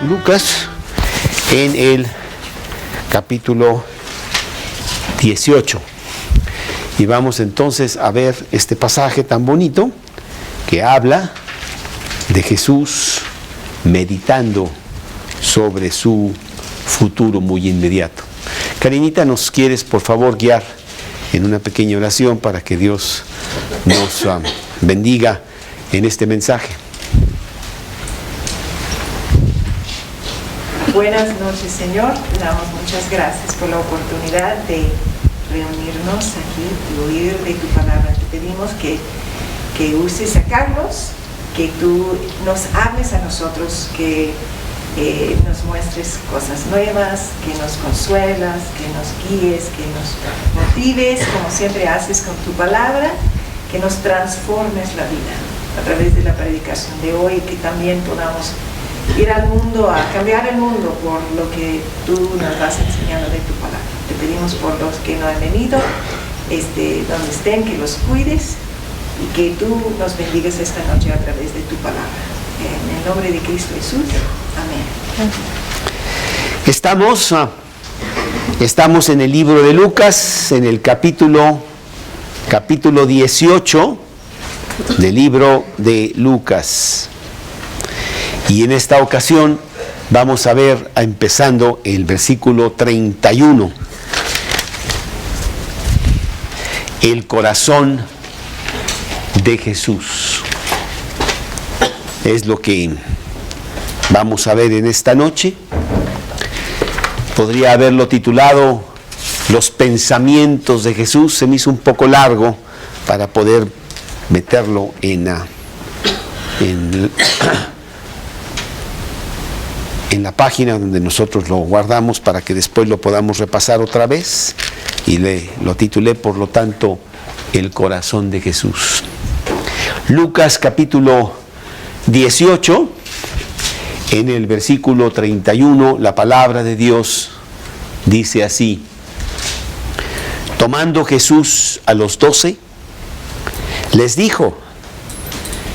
Lucas en el capítulo 18. Y vamos entonces a ver este pasaje tan bonito que habla de Jesús meditando sobre su futuro muy inmediato. Karinita, ¿nos quieres por favor guiar en una pequeña oración para que Dios nos bendiga en este mensaje? Buenas noches, Señor. Te damos muchas gracias por la oportunidad de reunirnos aquí y oír de tu palabra. Te pedimos que uses a Carlos, que tú nos hables a nosotros, que nos muestres cosas nuevas, que nos consuelas, que nos guíes, que nos motives, como siempre haces con tu palabra, que nos transformes la vida a través de la predicación de hoy, que también podamos ir al mundo, a cambiar el mundo por lo que tú nos vas enseñando de tu palabra. Te pedimos por los que no han venido, donde estén, que los cuides y que tú nos bendigas esta noche a través de tu palabra. En el nombre de Cristo Jesús. Amén. Estamos en el libro de Lucas, en el capítulo 18 del libro de Lucas. Y en esta ocasión vamos a ver, empezando el versículo 31, el corazón de Jesús. Es lo que vamos a ver en esta noche. Podría haberlo titulado Los pensamientos de Jesús. Se me hizo un poco largo para poder meterlo en la página donde nosotros lo guardamos para que después lo podamos repasar otra vez, y lo titulé por lo tanto El corazón de Jesús. Lucas capítulo 18, en el versículo 31, la palabra de Dios dice así: tomando Jesús a los 12, les dijo: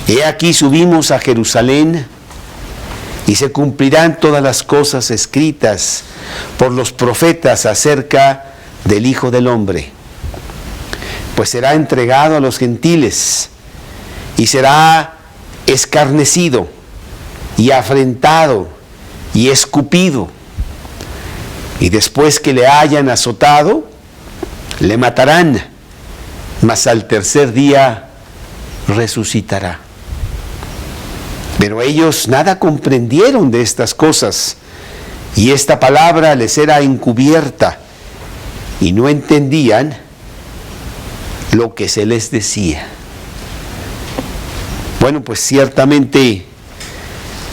he aquí subimos a Jerusalén, y se cumplirán todas las cosas escritas por los profetas acerca del Hijo del Hombre. Pues será entregado a los gentiles, y será escarnecido, y afrentado, y escupido. Y después que le hayan azotado, le matarán, mas al tercer día resucitará. Pero ellos nada comprendieron de estas cosas, y esta palabra les era encubierta, y no entendían lo que se les decía. Bueno, pues ciertamente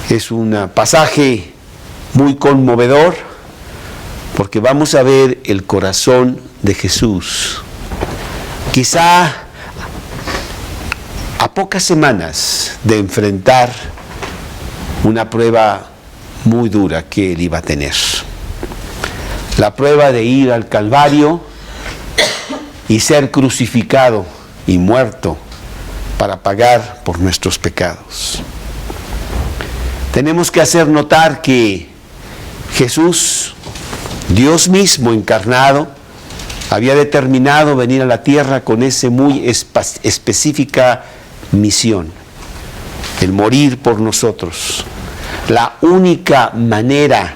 es un pasaje muy conmovedor, porque vamos a ver el corazón de Jesús. Quizá a pocas semanas de enfrentar una prueba muy dura que él iba a tener. La prueba de ir al Calvario y ser crucificado y muerto para pagar por nuestros pecados. Tenemos que hacer notar que Jesús, Dios mismo encarnado, había determinado venir a la tierra con esa muy específica misión: el morir por nosotros. La única manera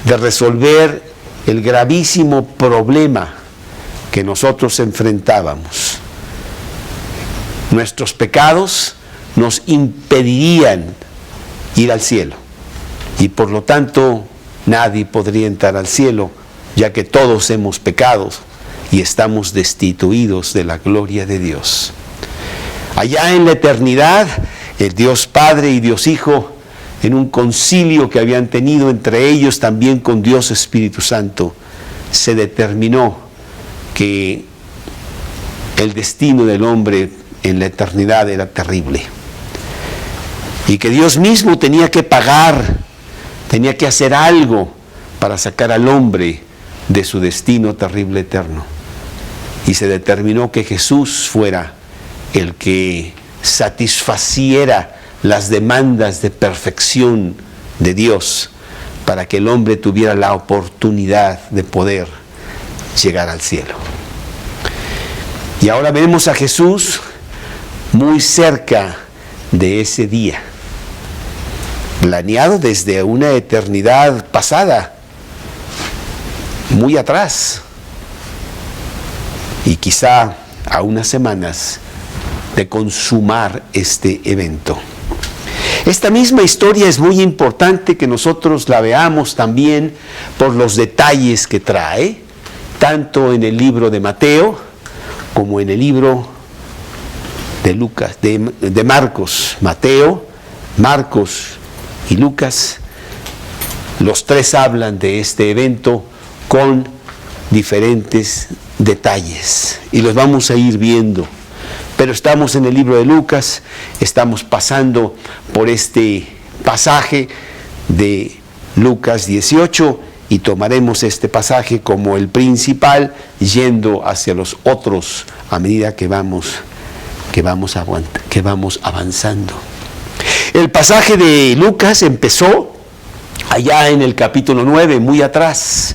de resolver el gravísimo problema que nosotros enfrentábamos. Nuestros pecados nos impedirían ir al cielo, y por lo tanto nadie podría entrar al cielo, ya que todos hemos pecado y estamos destituidos de la gloria de Dios. Allá en la eternidad, el Dios Padre y Dios Hijo, en un concilio que habían tenido entre ellos también con Dios Espíritu Santo, se determinó que el destino del hombre en la eternidad era terrible, y que Dios mismo tenía que pagar, tenía que hacer algo para sacar al hombre de su destino terrible eterno. Y se determinó que Jesús fuera el que satisfaciera las demandas de perfección de Dios para que el hombre tuviera la oportunidad de poder llegar al cielo. Y ahora vemos a Jesús muy cerca de ese día, planeado desde una eternidad pasada, muy atrás, y quizá a unas semanas de consumar este evento. Esta misma historia es muy importante que nosotros la veamos también por los detalles que trae, tanto en el libro de Mateo como en el libro de Lucas, de Marcos. Mateo, Marcos y Lucas, los tres hablan de este evento con diferentes detalles y los vamos a ir viendo. Pero estamos en el libro de Lucas, estamos pasando por este pasaje de Lucas 18 y tomaremos este pasaje como el principal, yendo hacia los otros a medida que vamos avanzando. El pasaje de Lucas empezó allá en el capítulo 9, muy atrás,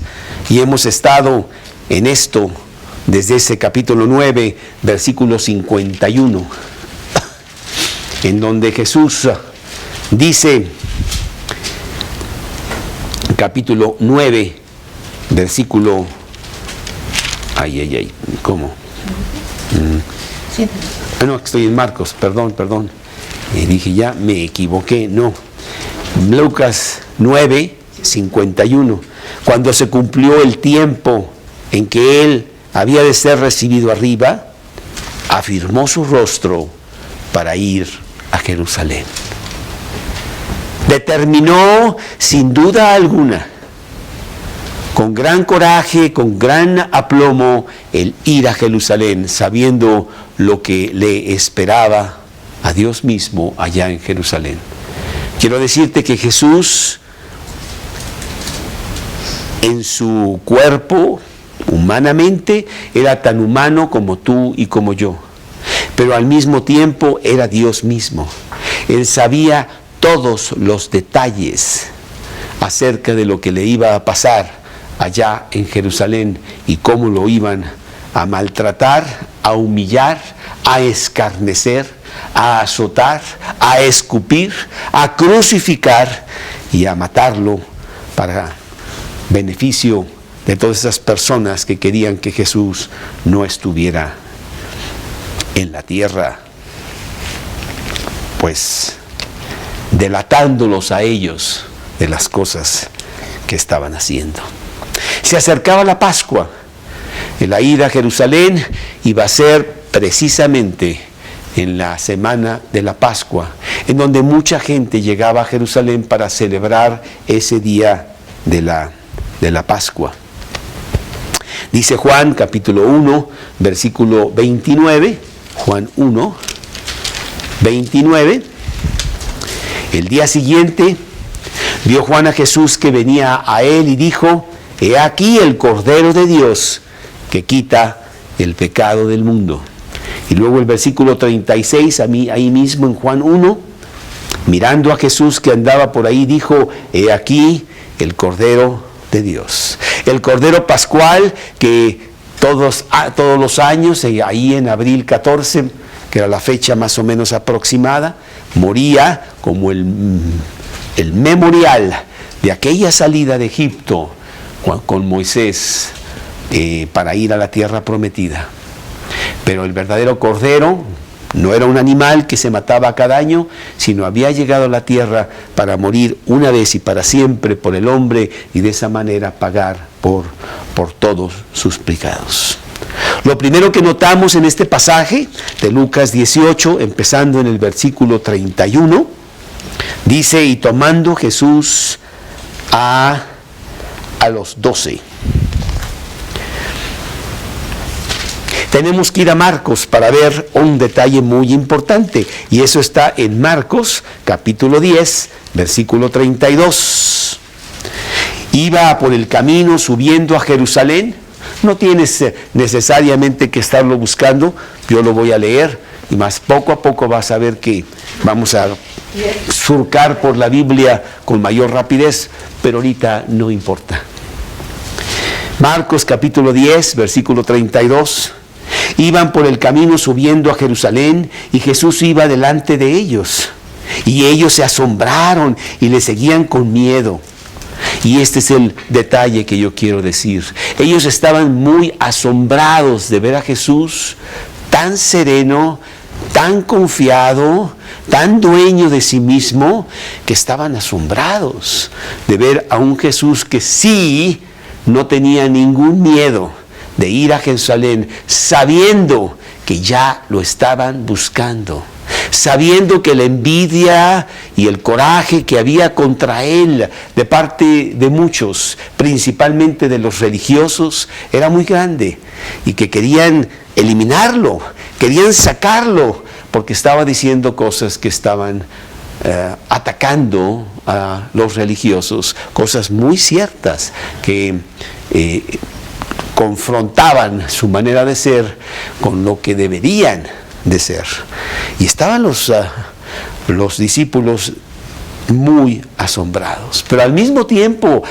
y hemos estado en esto desde ese capítulo 9, versículo 51, en donde Jesús dice, capítulo 9, versículo, ¿cómo? Sí. No, estoy en Marcos, perdón. Dije, ya me equivoqué, no. Lucas 9, 51, cuando se cumplió el tiempo en que él había de ser recibido arriba, afirmó su rostro para ir a Jerusalén. Determinó sin duda alguna, con gran coraje, con gran aplomo, el ir a Jerusalén, sabiendo lo que le esperaba a Dios mismo allá en Jerusalén. Quiero decirte que Jesús, en su cuerpo, humanamente, era tan humano como tú y como yo, pero al mismo tiempo era Dios mismo. Él sabía todos los detalles acerca de lo que le iba a pasar allá en Jerusalén y cómo lo iban a maltratar, a humillar, a escarnecer, a azotar, a escupir, a crucificar y a matarlo para beneficio de todas esas personas que querían que Jesús no estuviera en la tierra, pues delatándolos a ellos de las cosas que estaban haciendo. Se acercaba la Pascua. La ida a Jerusalén iba a ser precisamente en la semana de la Pascua, en donde mucha gente llegaba a Jerusalén para celebrar ese día de la Pascua. Dice Juan, capítulo 1, versículo 29, Juan 1, 29. El día siguiente vio Juan a Jesús que venía a él y dijo: He aquí el Cordero de Dios que quita el pecado del mundo. Y luego el versículo 36, ahí mismo en Juan 1, mirando a Jesús que andaba por ahí, dijo: He aquí el Cordero de Dios. El Cordero Pascual que todos los años, ahí en abril 14, que era la fecha más o menos aproximada, moría como el memorial de aquella salida de Egipto con Moisés para ir a la tierra prometida. Pero el verdadero Cordero no era un animal que se mataba cada año, sino había llegado a la tierra para morir una vez y para siempre por el hombre y de esa manera pagar por todos sus pecados. Lo primero que notamos en este pasaje de Lucas 18, empezando en el versículo 31, dice: y tomando Jesús a los 12. Tenemos que ir a Marcos para ver un detalle muy importante, y eso está en Marcos, capítulo 10, versículo 32. Iba por el camino subiendo a Jerusalén. No tienes necesariamente que estarlo buscando, yo lo voy a leer, y más poco a poco vas a ver que vamos a surcar por la Biblia con mayor rapidez, pero ahorita no importa. Marcos capítulo 10, versículo 32. Iban por el camino subiendo a Jerusalén y Jesús iba delante de ellos. Y ellos se asombraron y le seguían con miedo. Y este es el detalle que yo quiero decir. Ellos estaban muy asombrados de ver a Jesús tan sereno, tan confiado, tan dueño de sí mismo, que estaban asombrados de ver a un Jesús que sí no tenía ningún miedo de ir a Jerusalén, sabiendo que ya lo estaban buscando, sabiendo que la envidia y el coraje que había contra él de parte de muchos, principalmente de los religiosos, era muy grande y que querían eliminarlo, querían sacarlo, porque estaba diciendo cosas que estaban atacando a los religiosos, cosas muy ciertas que confrontaban su manera de ser con lo que deberían de ser. Y estaban los discípulos muy asombrados, pero al mismo tiempo,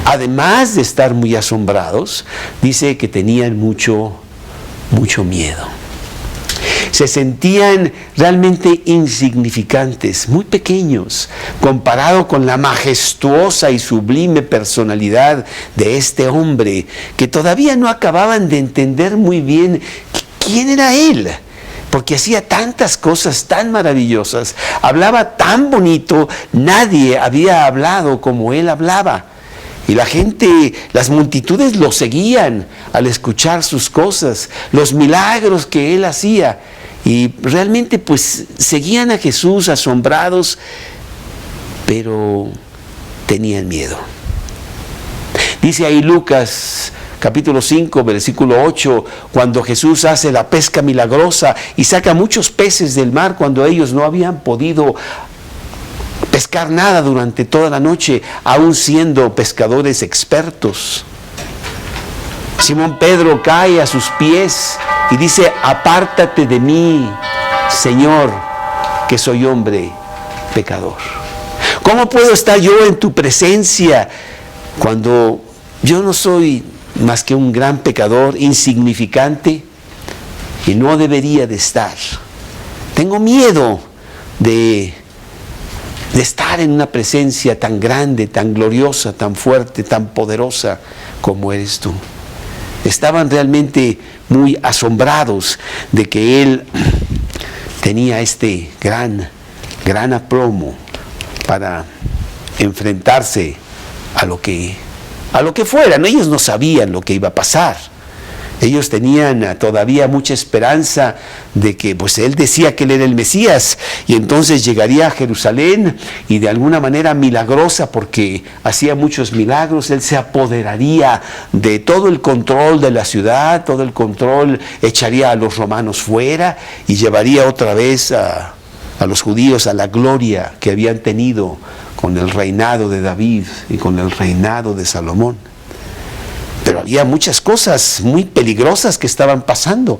además de estar muy asombrados, dice que tenían mucho miedo. Se sentían realmente insignificantes, muy pequeños, comparado con la majestuosa y sublime personalidad de este hombre, que todavía no acababan de entender muy bien quién era él, porque hacía tantas cosas tan maravillosas, hablaba tan bonito, nadie había hablado como él hablaba. Y la gente, las multitudes lo seguían al escuchar sus cosas, los milagros que él hacía. Y realmente pues seguían a Jesús asombrados, pero tenían miedo. Dice ahí Lucas capítulo 5, versículo 8, cuando Jesús hace la pesca milagrosa y saca muchos peces del mar cuando ellos no habían podido pescar nada durante toda la noche, aún siendo pescadores expertos. Simón Pedro cae a sus pies y dice: apártate de mí, Señor, que soy hombre pecador. ¿Cómo puedo estar yo en tu presencia cuando yo no soy más que un gran pecador, insignificante, y no debería de estar? Tengo miedo de estar en una presencia tan grande, tan gloriosa, tan fuerte, tan poderosa como eres tú. Estaban realmente muy asombrados de que él tenía este gran aplomo para enfrentarse a lo que fuera. Ellos no sabían lo que iba a pasar. Ellos tenían todavía mucha esperanza de que pues él decía que él era el Mesías y entonces llegaría a Jerusalén y de alguna manera milagrosa, porque hacía muchos milagros, él se apoderaría de todo el control de la ciudad, todo el control, echaría a los romanos fuera y llevaría otra vez a los judíos a la gloria que habían tenido con el reinado de David y con el reinado de Salomón. Pero había muchas cosas muy peligrosas que estaban pasando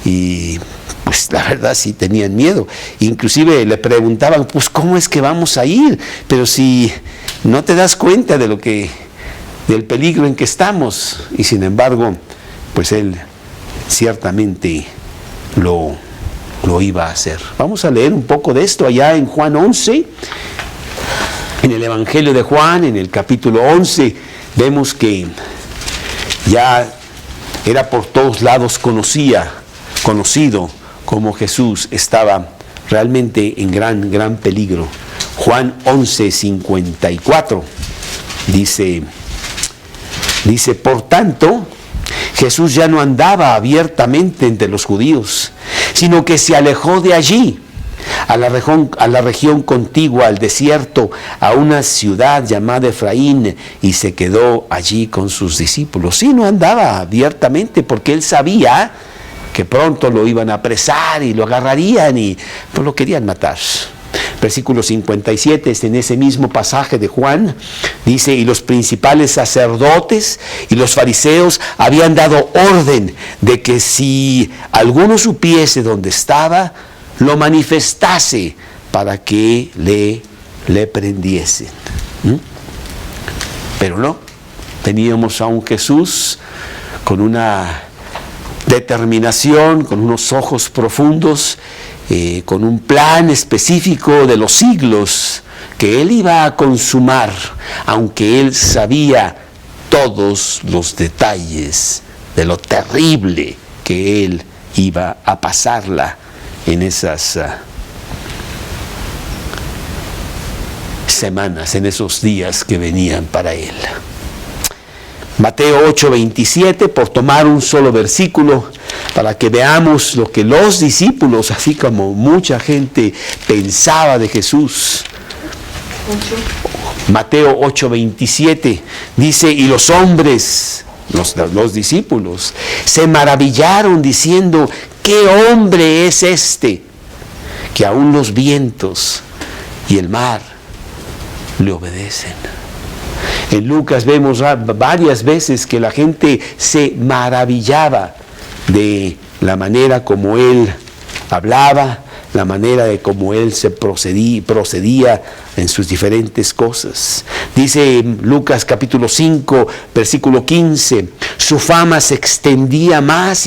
y pues la verdad sí tenían miedo. Inclusive le preguntaban, pues ¿cómo es que vamos a ir? Pero si no te das cuenta del peligro en que estamos. Y sin embargo, pues él ciertamente lo iba a hacer. Vamos a leer un poco de esto allá en Juan 11. En el Evangelio de Juan, en el capítulo 11, vemos que ya era por todos lados conocido como Jesús estaba realmente en gran peligro. Juan 11:54 dice, por tanto, Jesús ya no andaba abiertamente entre los judíos, sino que se alejó de allí, a la región contigua al desierto, a una ciudad llamada Efraín, y se quedó allí con sus discípulos. Sí, no andaba abiertamente porque él sabía que pronto lo iban a apresar y lo agarrarían y pues lo querían matar. Versículo 57, en ese mismo pasaje de Juan, dice: y los principales sacerdotes y los fariseos habían dado orden de que si alguno supiese dónde estaba, lo manifestase para que le prendiesen. Pero no, teníamos a un Jesús con una determinación, con unos ojos profundos, con un plan específico de los siglos que él iba a consumar, aunque él sabía todos los detalles de lo terrible que él iba a pasarla en esas semanas, en esos días que venían para él. Mateo 8:27, por tomar un solo versículo, para que veamos lo que los discípulos, así como mucha gente pensaba de Jesús. Mateo 8:27 dice, y los hombres, los discípulos, se maravillaron diciendo, ¿qué hombre es este? Que aún los vientos y el mar le obedecen. En Lucas vemos varias veces que la gente se maravillaba de la manera como él hablaba, la manera de cómo él se procedía en sus diferentes cosas. Dice Lucas capítulo 5, versículo 15, su fama se extendía más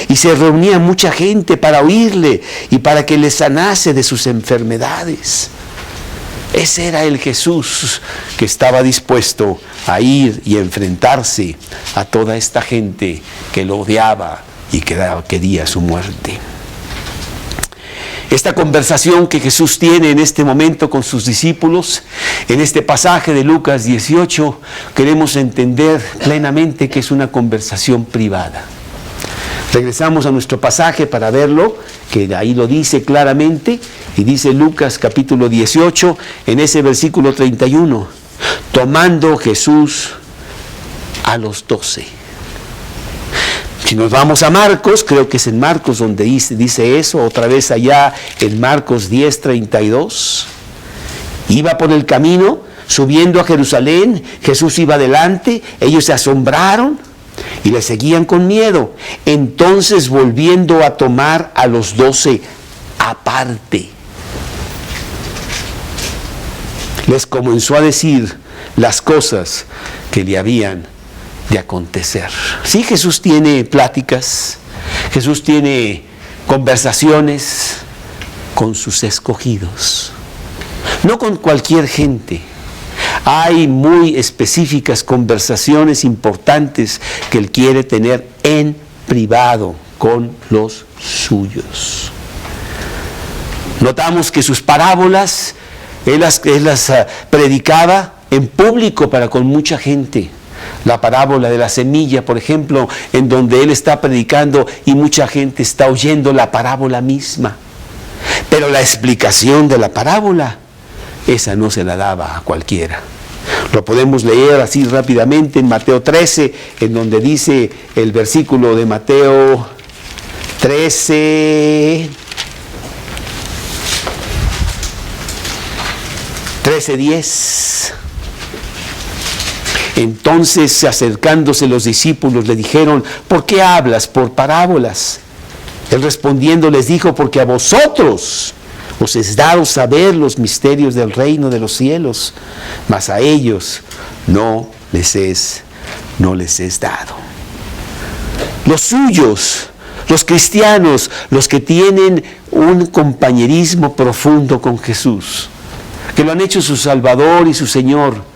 y se reunía mucha gente para oírle y para que le sanase de sus enfermedades. Ese era el Jesús que estaba dispuesto a ir y enfrentarse a toda esta gente que lo odiaba y que quería su muerte. Esta conversación que Jesús tiene en este momento con sus discípulos, en este pasaje de Lucas 18, queremos entender plenamente que es una conversación privada. Regresamos a nuestro pasaje para verlo, que ahí lo dice claramente, y dice Lucas capítulo 18, en ese versículo 31, tomando Jesús a los 12. Si nos vamos a Marcos, creo que es en Marcos donde dice eso, otra vez allá en Marcos 10:32, iba por el camino, subiendo a Jerusalén, Jesús iba adelante, ellos se asombraron y le seguían con miedo. Entonces, volviendo a tomar a los 12 aparte, les comenzó a decir las cosas que le habían de acontecer. Sí, Jesús tiene pláticas, Jesús tiene conversaciones con sus escogidos, no con cualquier gente. Hay muy específicas conversaciones importantes que Él quiere tener en privado con los suyos. Notamos que sus parábolas, Él las predicaba en público para con mucha gente. La parábola de la semilla, por ejemplo, en donde Él está predicando y mucha gente está oyendo la parábola misma. Pero la explicación de la parábola, esa no se la daba a cualquiera. Lo podemos leer así rápidamente en Mateo 13, en donde dice el versículo de Mateo 13:10. Entonces, acercándose los discípulos, le dijeron, ¿por qué hablas por parábolas? Él respondiendo les dijo, porque a vosotros os es dado saber los misterios del reino de los cielos, mas a ellos no les es dado. Los suyos, los cristianos, los que tienen un compañerismo profundo con Jesús, que lo han hecho su Salvador y su Señor,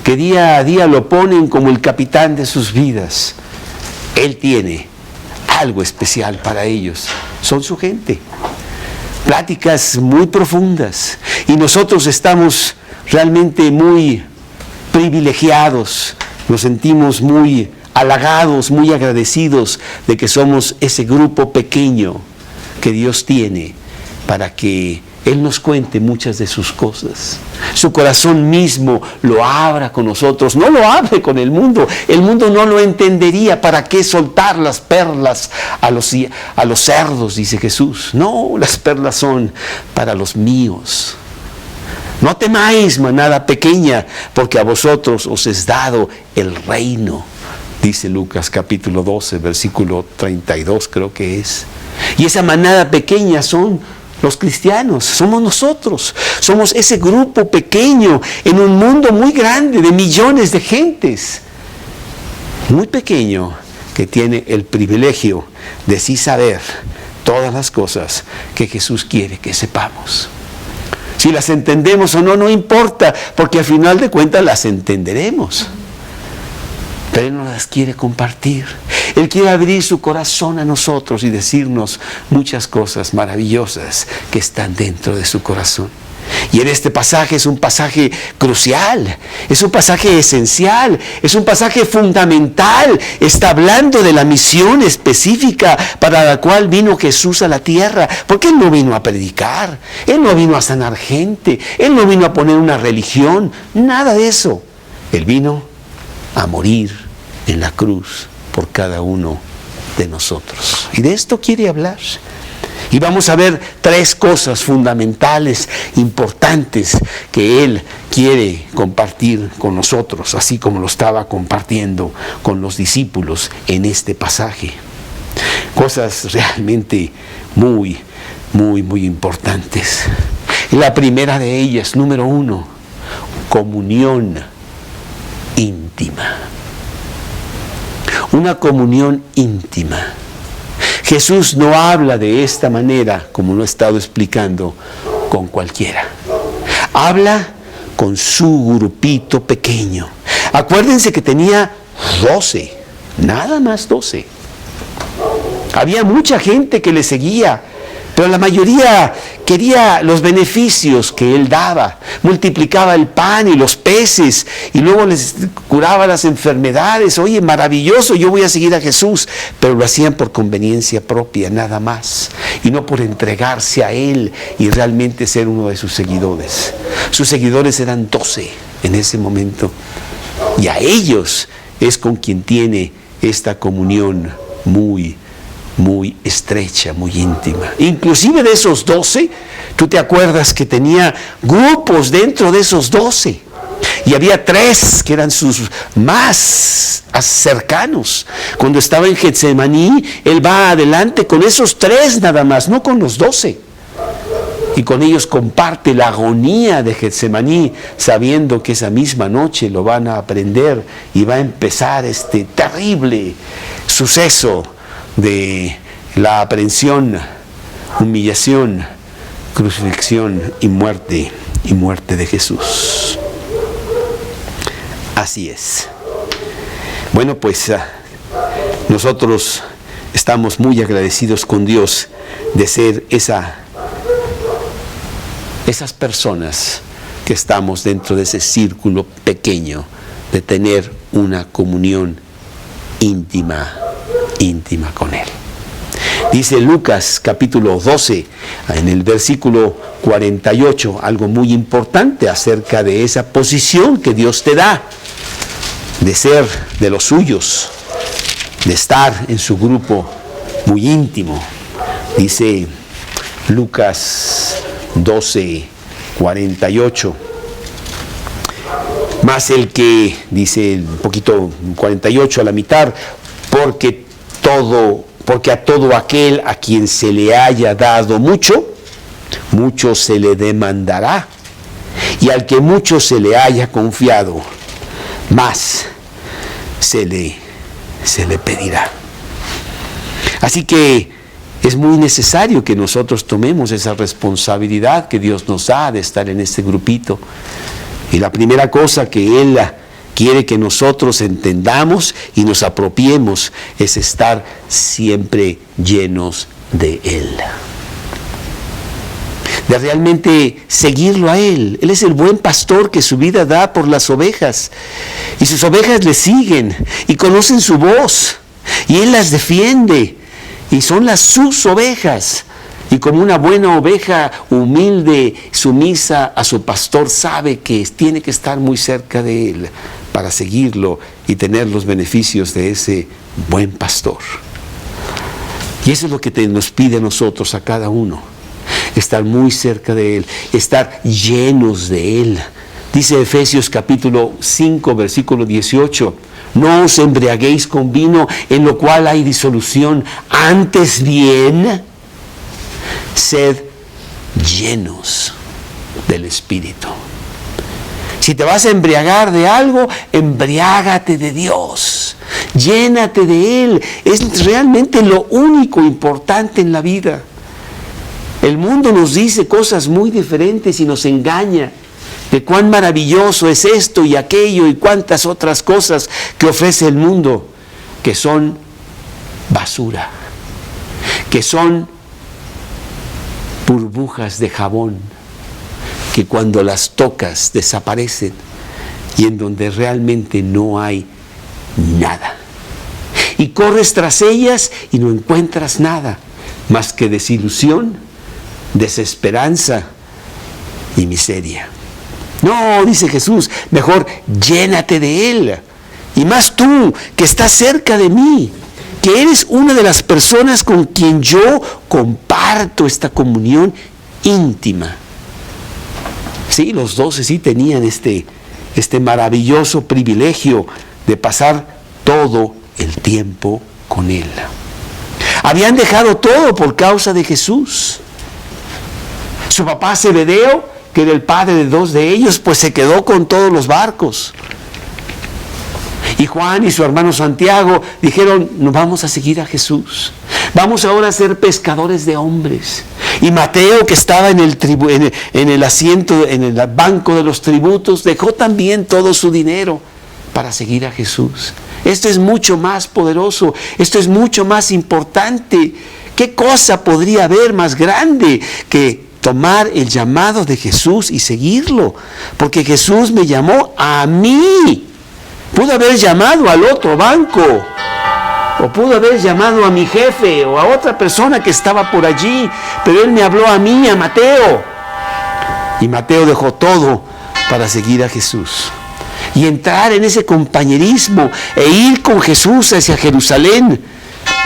que día a día lo ponen como el capitán de sus vidas, Él tiene algo especial para ellos. Son su gente. Pláticas muy profundas. Y nosotros estamos realmente muy privilegiados. Nos sentimos muy halagados, muy agradecidos de que somos ese grupo pequeño que Dios tiene para que Él nos cuente muchas de sus cosas. Su corazón mismo lo abra con nosotros, no lo abre con el mundo. El mundo no lo entendería. ¿Para qué soltar las perlas a los cerdos? Dice Jesús. No, las perlas son para los míos. No temáis, manada pequeña, porque a vosotros os es dado el reino. Dice Lucas capítulo 12, versículo 32, creo que es. Y esa manada pequeña son los cristianos, somos nosotros. Somos ese grupo pequeño en un mundo muy grande de millones de gentes. Muy pequeño, que tiene el privilegio de sí saber todas las cosas que Jesús quiere que sepamos. Si las entendemos o no, no importa, porque al final de cuentas las entenderemos. Pero Él no las quiere compartir. Él quiere abrir su corazón a nosotros y decirnos muchas cosas maravillosas que están dentro de su corazón. Y en este pasaje es un pasaje crucial, es un pasaje esencial, es un pasaje fundamental. Está hablando de la misión específica para la cual vino Jesús a la tierra. Porque Él no vino a predicar, Él no vino a sanar gente, Él no vino a poner una religión, nada de eso. Él vino a morir en la cruz por cada uno de nosotros. Y de esto quiere hablar. Y vamos a ver 3 cosas fundamentales, importantes, que Él quiere compartir con nosotros, así como lo estaba compartiendo con los discípulos en este pasaje. Cosas realmente muy, muy, muy importantes. Y la primera de ellas, número 1, comunión íntima. Una comunión íntima. Jesús no habla de esta manera, como lo he estado explicando, con cualquiera. Habla con su grupito pequeño. Acuérdense que tenía 12, nada más 12. Había mucha gente que le seguía, pero la mayoría quería los beneficios que Él daba. Multiplicaba el pan y los peces y luego les curaba las enfermedades. Oye, maravilloso, yo voy a seguir a Jesús. Pero lo hacían por conveniencia propia, nada más. Y no por entregarse a Él y realmente ser uno de sus seguidores. Sus seguidores eran 12 en ese momento. Y a ellos es con quien tiene esta comunión muy estrecha, muy íntima. Inclusive de esos 12, tú te acuerdas que tenía grupos dentro de esos 12. Y había 3 que eran sus más cercanos. Cuando estaba en Getsemaní, Él va adelante con esos 3 nada más, no con los 12. Y con ellos comparte la agonía de Getsemaní, sabiendo que esa misma noche lo van a aprender y va a empezar este terrible suceso de la aprehensión, humillación, crucifixión y muerte de Jesús. Así es. Bueno, pues nosotros estamos muy agradecidos con Dios de ser esas personas que estamos dentro de ese círculo pequeño, de tener una comunión íntima con Él. Dice Lucas capítulo 12, en el versículo 48, algo muy importante acerca de esa posición que Dios te da, de ser de los suyos, de estar en su grupo muy íntimo. Dice Lucas 12, 48. Más el que, dice un poquito 48 a la mitad, porque a todo aquel a quien se le haya dado mucho, mucho se le demandará. Y al que mucho se le haya confiado, más se le pedirá. Así que es muy necesario que nosotros tomemos esa responsabilidad que Dios nos da de estar en este grupito. Y la primera cosa que Él quiere que nosotros entendamos y nos apropiemos es estar siempre llenos de Él. De realmente seguirlo a Él. Él es el buen pastor que su vida da por las ovejas. Y sus ovejas le siguen y conocen su voz. Y Él las defiende. Y son sus ovejas. Y como una buena oveja humilde, sumisa a su pastor, sabe que tiene que estar muy cerca de Él para seguirlo y tener los beneficios de ese buen pastor. Y eso es lo que nos pide a nosotros, a cada uno. Estar muy cerca de Él, estar llenos de Él, Dice Efesios capítulo 5, versículo 18, no os embriaguéis con vino en lo cual hay disolución, antes bien, sed llenos del Espíritu. Si te vas a embriagar de algo, embriágate de Dios, llénate de Él. Es realmente lo único importante en la vida. El mundo nos dice cosas muy diferentes y nos engaña de cuán maravilloso es esto y aquello y cuántas otras cosas que ofrece el mundo, que son basura, que son burbujas de jabón, que cuando las tocas desaparecen y en donde realmente no hay nada. Y corres tras ellas y no encuentras nada más que desilusión, desesperanza y miseria. No, dice Jesús, mejor llénate de Él. Y más tú, que estás cerca de mí, que eres una de las personas con quien yo comparto esta comunión íntima. Sí, los 12 sí tenían este maravilloso privilegio de pasar todo el tiempo con Él. Habían dejado todo por causa de Jesús. Su papá Zebedeo, que era el padre de 2 de ellos, pues se quedó con todos los barcos. Y Juan y su hermano Santiago dijeron, nos vamos a seguir a Jesús. Vamos ahora a ser pescadores de hombres. Y Mateo, que estaba en el asiento, en el banco de los tributos, dejó también todo su dinero para seguir a Jesús. Esto es mucho más poderoso, esto es mucho más importante. ¿Qué cosa podría haber más grande que tomar el llamado de Jesús y seguirlo? Porque Jesús me llamó a mí. Pudo haber llamado al otro banco, o pudo haber llamado a mi jefe o a otra persona que estaba por allí, pero Él me habló a mí, a Mateo. Y Mateo dejó todo para seguir a Jesús y entrar en ese compañerismo e ir con Jesús hacia Jerusalén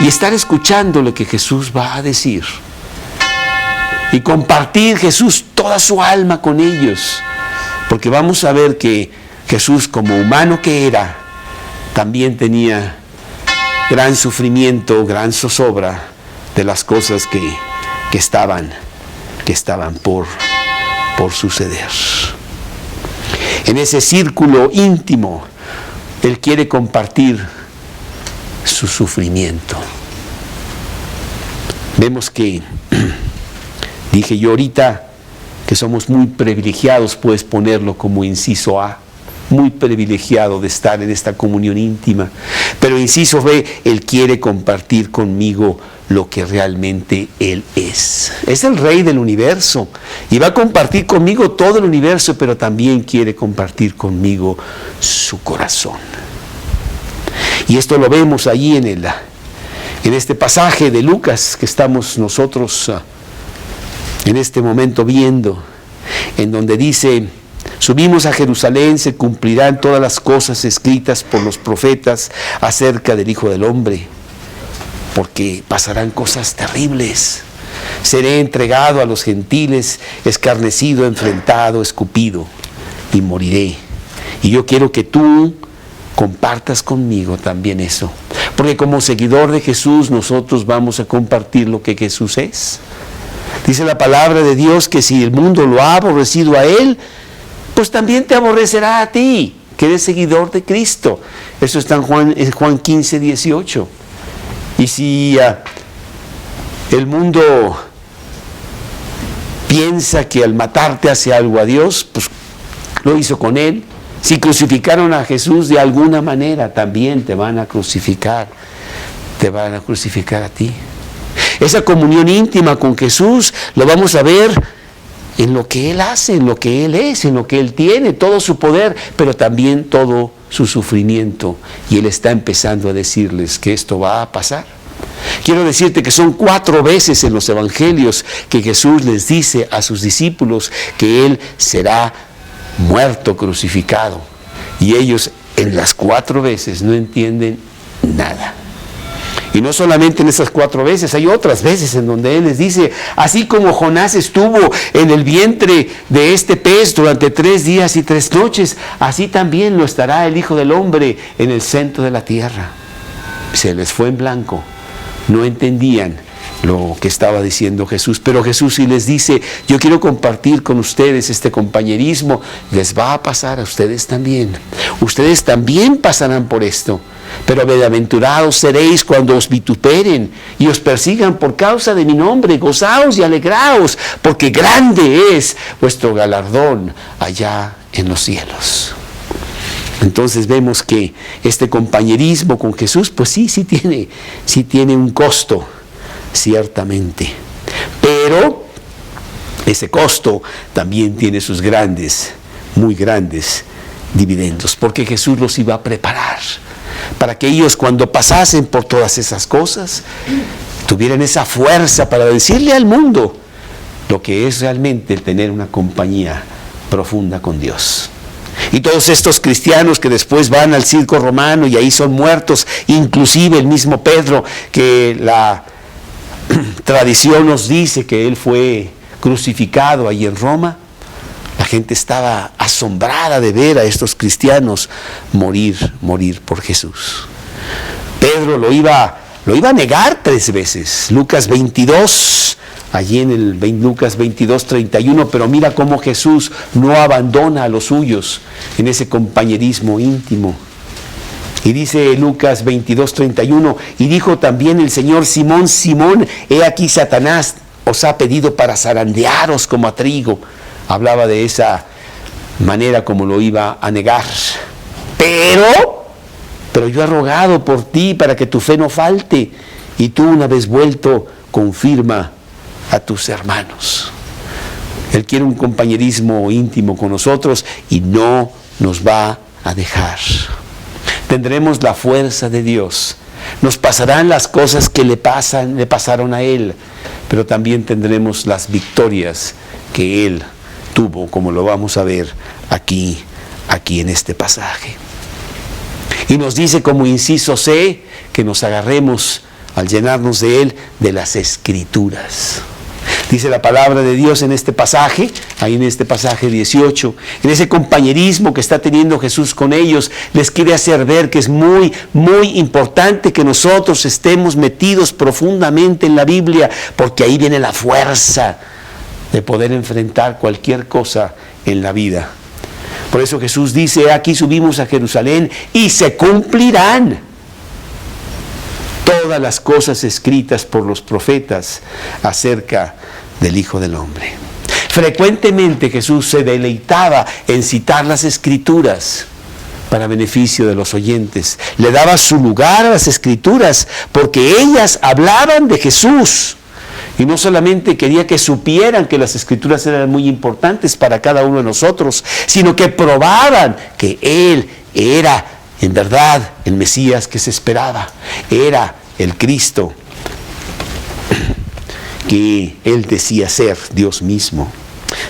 y estar escuchando lo que Jesús va a decir. Y compartir Jesús toda su alma con ellos. Porque vamos a ver que Jesús, como humano que era, también tenía gran sufrimiento, gran zozobra de las cosas que estaban por suceder. En ese círculo íntimo, Él quiere compartir su sufrimiento. Vemos que dije yo ahorita que somos muy privilegiados, puedes ponerlo como inciso A, muy privilegiado de estar en esta comunión íntima. Pero inciso B, Él quiere compartir conmigo lo que realmente Él es. Es el Rey del universo y va a compartir conmigo todo el universo, pero también quiere compartir conmigo su corazón. Y esto lo vemos allí en este pasaje de Lucas que estamos nosotros en este momento viendo, en donde dice: subimos a Jerusalén, se cumplirán todas las cosas escritas por los profetas acerca del Hijo del Hombre, porque pasarán cosas terribles. Seré entregado a los gentiles, escarnecido, enfrentado, escupido, y moriré. Y yo quiero que tú compartas conmigo también eso, porque como seguidor de Jesús nosotros vamos a compartir lo que Jesús es. Dice la palabra de Dios que si el mundo lo ha aborrecido a Él, pues también te aborrecerá a ti, que eres seguidor de Cristo. Eso está en Juan 15, 18. Y si el mundo piensa que al matarte hace algo a Dios, pues lo hizo con Él. Si crucificaron a Jesús de alguna manera, también te van a crucificar. Te van a crucificar a ti. Esa comunión íntima con Jesús lo vamos a ver en lo que Él hace, en lo que Él es, en lo que Él tiene, todo su poder, pero también todo su sufrimiento. Y Él está empezando a decirles que esto va a pasar. Quiero decirte que son 4 veces en los evangelios que Jesús les dice a sus discípulos que Él será muerto, crucificado. Y ellos en las 4 veces no entienden nada. Y no solamente en esas 4 veces, hay otras veces en donde Él les dice, así como Jonás estuvo en el vientre de este pez durante 3 días y 3 noches, así también lo estará el Hijo del Hombre en el centro de la tierra. Se les fue en blanco, no entendían lo que estaba diciendo Jesús, pero Jesús sí les dice, yo quiero compartir con ustedes este compañerismo, les va a pasar a ustedes también pasarán por esto, pero bienaventurados seréis cuando os vituperen y os persigan por causa de mi nombre, gozaos y alegraos, porque grande es vuestro galardón allá en los cielos. Entonces vemos que este compañerismo con Jesús, pues sí tiene un costo, ciertamente, pero ese costo también tiene sus muy grandes dividendos, porque Jesús los iba a preparar para que ellos, cuando pasasen por todas esas cosas, tuvieran esa fuerza para decirle al mundo lo que es realmente el tener una compañía profunda con Dios. Y todos estos cristianos que después van al circo romano y ahí son muertos, inclusive el mismo Pedro, que la tradición nos dice que él fue crucificado ahí en Roma, la gente estaba asombrada de ver a estos cristianos morir por Jesús. Pedro lo iba a negar 3 veces. Lucas 22, allí en el Lucas 22, 31, pero mira cómo Jesús no abandona a los suyos en ese compañerismo íntimo. Y dice Lucas 22, 31, y dijo también el Señor, Simón, Simón, he aquí Satanás os ha pedido para zarandearos como a trigo. Hablaba de esa manera como lo iba a negar. Pero yo he rogado por ti para que tu fe no falte, y tú, una vez vuelto, confirma a tus hermanos. Él quiere un compañerismo íntimo con nosotros y no nos va a dejar. Tendremos la fuerza de Dios. Nos pasarán las cosas que le pasaron a Él, pero también tendremos las victorias que Él tuvo, como lo vamos a ver aquí en este pasaje. Y nos dice como inciso C, que nos agarremos, al llenarnos de Él, de las Escrituras. Dice la palabra de Dios en este pasaje, ahí en este pasaje 18, en ese compañerismo que está teniendo Jesús con ellos, les quiere hacer ver que es muy, muy importante que nosotros estemos metidos profundamente en la Biblia, porque ahí viene la fuerza de poder enfrentar cualquier cosa en la vida. Por eso Jesús dice, aquí subimos a Jerusalén y se cumplirán todas las cosas escritas por los profetas acerca del Hijo del Hombre. Frecuentemente Jesús se deleitaba en citar las Escrituras para beneficio de los oyentes. Le daba su lugar a las Escrituras porque ellas hablaban de Jesús. Y no solamente quería que supieran que las Escrituras eran muy importantes para cada uno de nosotros, sino que probaban que Él era en verdad el Mesías que se esperaba. Era el Cristo que Él decía ser, Dios mismo.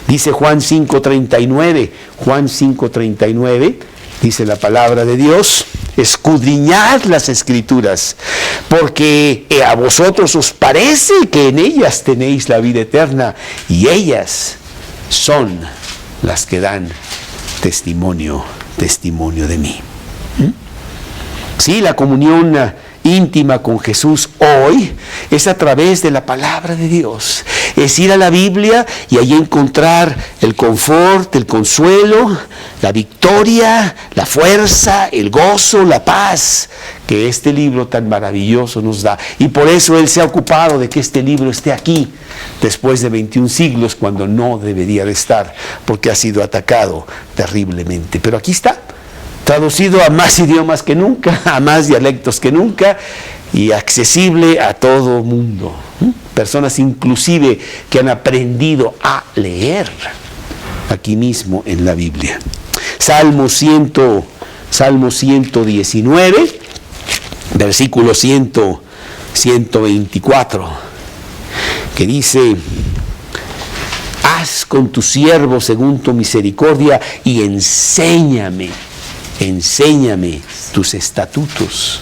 Dice Juan 5:39, dice la palabra de Dios, escudriñad las Escrituras, porque a vosotros os parece que en ellas tenéis la vida eterna, y ellas son las que dan testimonio de mí. Sí, la comunión íntima con Jesús hoy es a través de la palabra de Dios. Es ir a la Biblia y allí encontrar el confort, el consuelo, la victoria, la fuerza, el gozo, la paz que este libro tan maravilloso nos da. Y por eso Él se ha ocupado de que este libro esté aquí después de 21 siglos, cuando no debería de estar, porque ha sido atacado terriblemente. Pero aquí está, traducido a más idiomas que nunca, a más dialectos que nunca, y accesible a todo mundo. Personas inclusive que han aprendido a leer aquí mismo en la Biblia. Salmo 119, versículo 124, que dice: haz con tu siervo según tu misericordia y enséñame tus estatutos.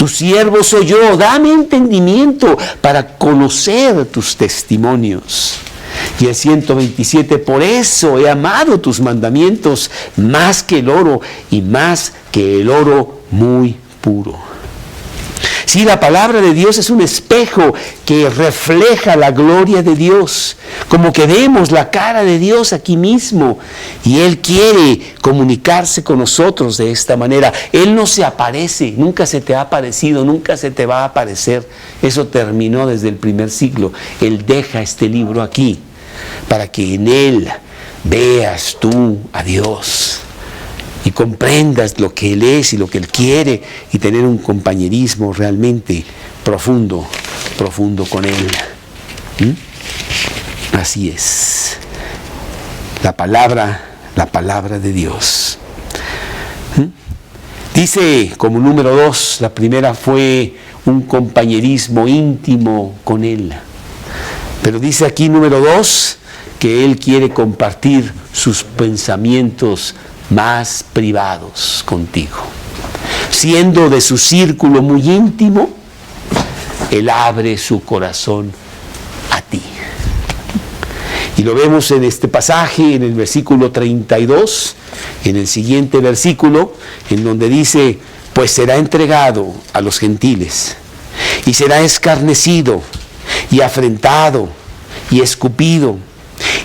Tu siervo soy yo, dame entendimiento para conocer tus testimonios. Y el 127, por eso he amado tus mandamientos más que el oro y más que el oro muy puro. Sí, la palabra de Dios es un espejo que refleja la gloria de Dios, como que vemos la cara de Dios aquí mismo, y Él quiere comunicarse con nosotros de esta manera. Él no se aparece, nunca se te ha aparecido, nunca se te va a aparecer. Eso terminó desde el primer siglo. Él deja este libro aquí para que en él veas tú a Dios y comprendas lo que Él es y lo que Él quiere, y tener un compañerismo realmente profundo con Él. Así es. La palabra de Dios. Dice como número 2, la primera fue un compañerismo íntimo con Él. Pero dice aquí número 2 que Él quiere compartir sus pensamientos más privados contigo. Siendo de su círculo muy íntimo, Él abre su corazón a ti. Y lo vemos en este pasaje, en el versículo 32, en el siguiente versículo, en donde dice, pues será entregado a los gentiles, y será escarnecido, y afrentado, y escupido,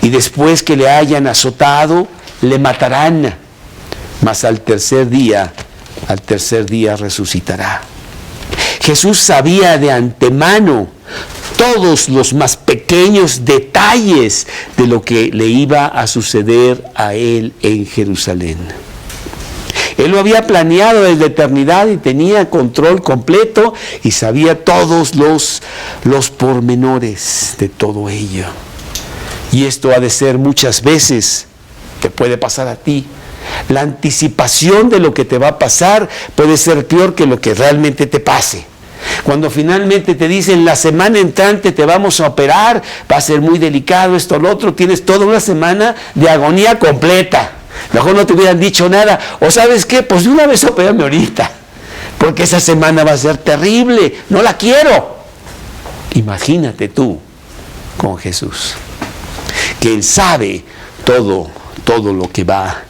y después que le hayan azotado, le matarán, mas al tercer día resucitará. Jesús sabía de antemano todos los más pequeños detalles de lo que le iba a suceder a Él en Jerusalén. Él lo había planeado desde la eternidad y tenía control completo y sabía todos los pormenores de todo ello. Y esto ha de ser muchas veces, te puede pasar a ti. La anticipación de lo que te va a pasar puede ser peor que lo que realmente te pase. Cuando finalmente te dicen la semana entrante te vamos a operar, va a ser muy delicado esto, lo otro, tienes toda una semana de agonía completa. Mejor no te hubieran dicho nada. O ¿sabes qué? Pues de una vez opérame ahorita, porque esa semana va a ser terrible, no la quiero. Imagínate tú con Jesús, que Él sabe todo lo que va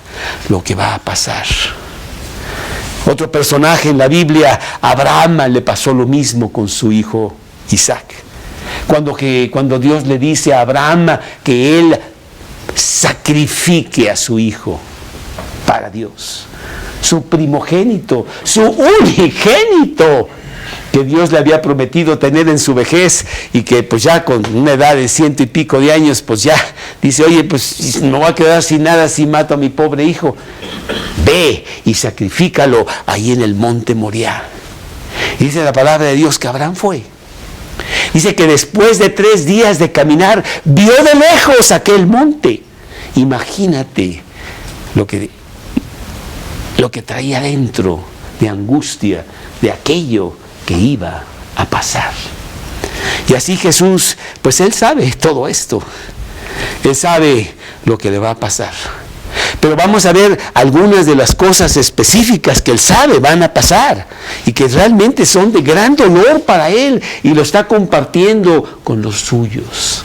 a pasar. Otro personaje en la Biblia, Abraham, le pasó lo mismo con su hijo Isaac. Cuando Dios le dice a Abraham que él sacrifique a su hijo para Dios, su primogénito, su unigénito, que Dios le había prometido tener en su vejez, y que pues ya con una edad de 100 y pico de años, pues ya dice, oye, pues me voy a quedar sin nada si mato a mi pobre hijo. Ve y sacrifícalo ahí en el monte Moriah. Dice la palabra de Dios que Abraham fue. Dice que después de 3 días de caminar, vio de lejos aquel monte. Imagínate lo que traía dentro de angustia, de aquello que iba a pasar. Y así Jesús, pues Él sabe todo esto. Él sabe lo que le va a pasar. Pero vamos a ver algunas de las cosas específicas que Él sabe van a pasar y que realmente son de gran dolor para Él, y lo está compartiendo con los suyos.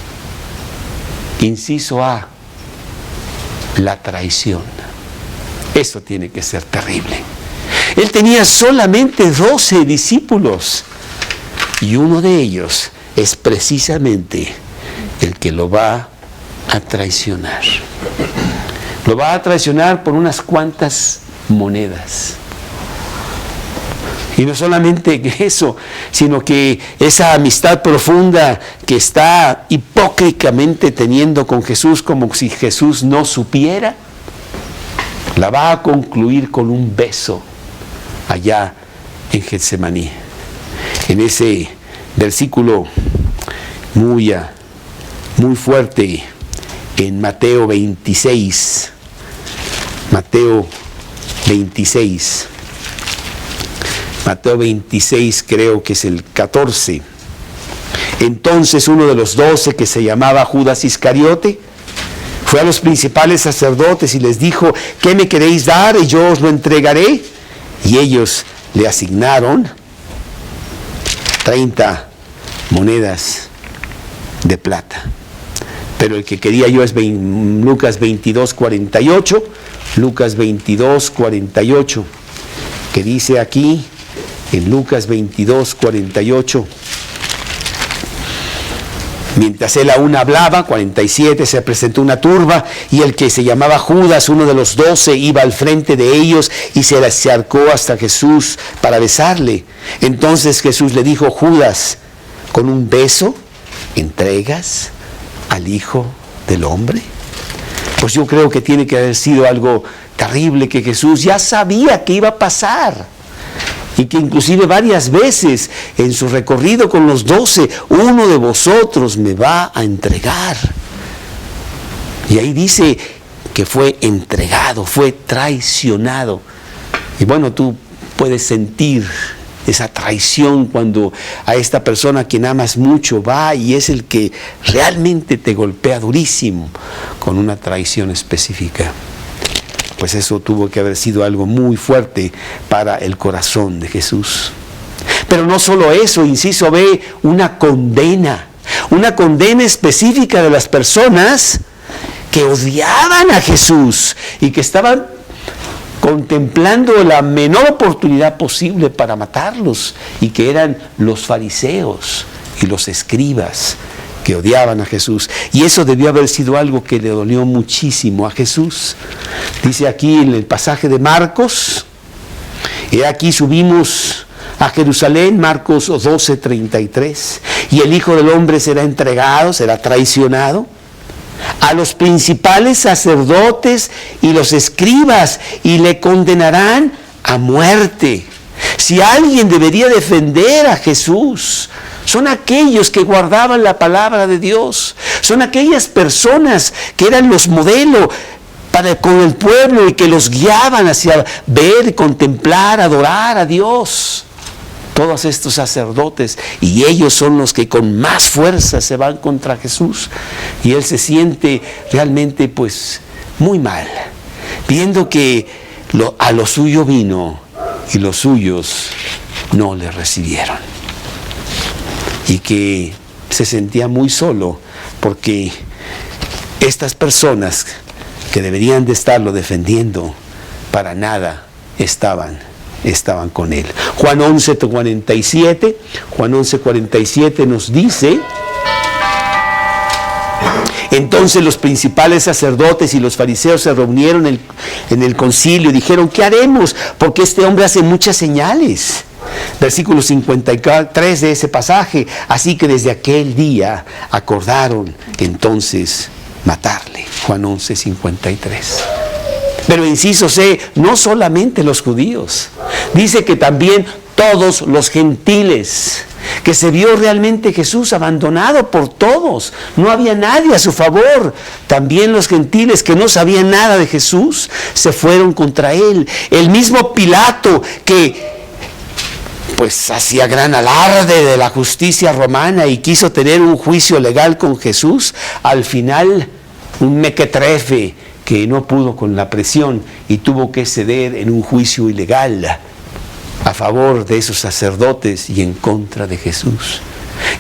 Inciso A, la traición. Eso tiene que ser terrible. Él tenía solamente 12 discípulos, y uno de ellos es precisamente el que lo va a traicionar. Lo va a traicionar por unas cuantas monedas. Y no solamente eso, sino que esa amistad profunda que está hipócritamente teniendo con Jesús, como si Jesús no supiera, la va a concluir con un beso allá en Getsemaní. En ese versículo muy fuerte, en Mateo 26. Mateo 26, creo que es el 14. Entonces uno de los 12, que se llamaba Judas Iscariote, fue a los principales sacerdotes y les dijo, ¿qué me queréis dar y yo os lo entregaré? Y ellos le asignaron 30 monedas de plata. Pero el que quería yo es Lucas 22:48, Lucas 22:48, que dice aquí, en Lucas 22:48, mientras él aún hablaba, 47, se presentó una turba y el que se llamaba Judas, uno de los 12, iba al frente de ellos y se acercó hasta Jesús para besarle. Entonces Jesús le dijo: Judas, ¿con un beso entregas al Hijo del Hombre? Pues yo creo que tiene que haber sido algo terrible, que Jesús ya sabía que iba a pasar. Y que inclusive varias veces en su recorrido con los 12, uno de vosotros me va a entregar. Y ahí dice que fue entregado, fue traicionado. Y bueno, tú puedes sentir esa traición cuando a esta persona a quien amas mucho va y es el que realmente te golpea durísimo con una traición específica. Pues eso tuvo que haber sido algo muy fuerte para el corazón de Jesús. Pero no solo eso, inciso B, una condena específica de las personas que odiaban a Jesús y que estaban contemplando la menor oportunidad posible para matarlos, y que eran los fariseos y los escribas que odiaban a Jesús. Y eso debió haber sido algo que le dolió muchísimo a Jesús. Dice aquí en el pasaje de Marcos: he aquí subimos a Jerusalén, Marcos 12:33, y el Hijo del Hombre será entregado, será traicionado a los principales sacerdotes y los escribas, y le condenarán a muerte. Si alguien debería defender a Jesús, son aquellos que guardaban la palabra de Dios, son aquellas personas que eran los modelos con el pueblo y que los guiaban hacia ver, contemplar, adorar a Dios. Todos estos sacerdotes, y ellos son los que con más fuerza se van contra Jesús, y él se siente realmente pues muy mal, viendo que a lo suyo vino y los suyos no le recibieron, y que se sentía muy solo porque estas personas que deberían de estarlo defendiendo para nada estaban con él. Juan 11:47 nos dice: entonces los principales sacerdotes y los fariseos se reunieron en el concilio y dijeron: ¿qué haremos? Porque este hombre hace muchas señales. Versículo 53 de ese pasaje: así que desde aquel día acordaron entonces matarle. Juan 11:53. Pero inciso C, no solamente los judíos, dice que también todos los gentiles, que se vio realmente Jesús abandonado por todos, no había nadie a su favor. También los gentiles que no sabían nada de Jesús se fueron contra él. El mismo Pilato, que pues hacía gran alarde de la justicia romana y quiso tener un juicio legal con Jesús, al final un mequetrefe que no pudo con la presión y tuvo que ceder en un juicio ilegal a favor de esos sacerdotes y en contra de Jesús.